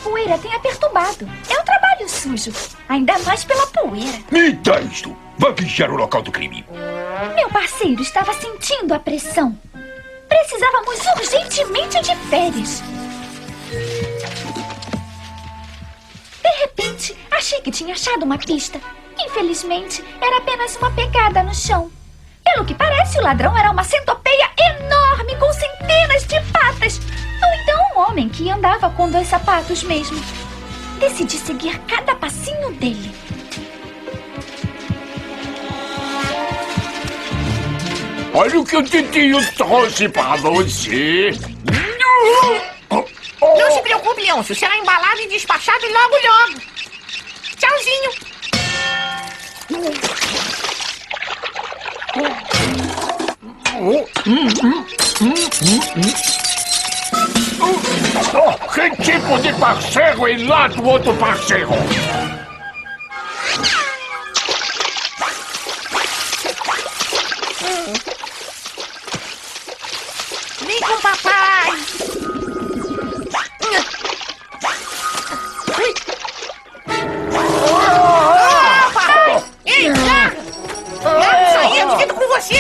poeira tenha perturbado. É um trabalho sujo, ainda mais pela poeira. Me dá isto. Vá vigiar o local do crime. Meu parceiro estava sentindo a pressão. Precisávamos urgentemente de férias. De repente, achei que tinha achado uma pista. Infelizmente, era apenas uma pegada no chão. Pelo que parece, o ladrão era uma centopeia enorme com centenas de patas. Ou então um homem que andava com 2 sapatos mesmo. Decidi seguir cada passinho dele. Olha o que o titio trouxe para você. Não se preocupe, Leôncio. Será embalado e despachado logo, logo. Tchauzinho. Que tipo de parceiro é lá do outro parceiro? Vem com o papai. Papai! Eita! Quero sair divido com você!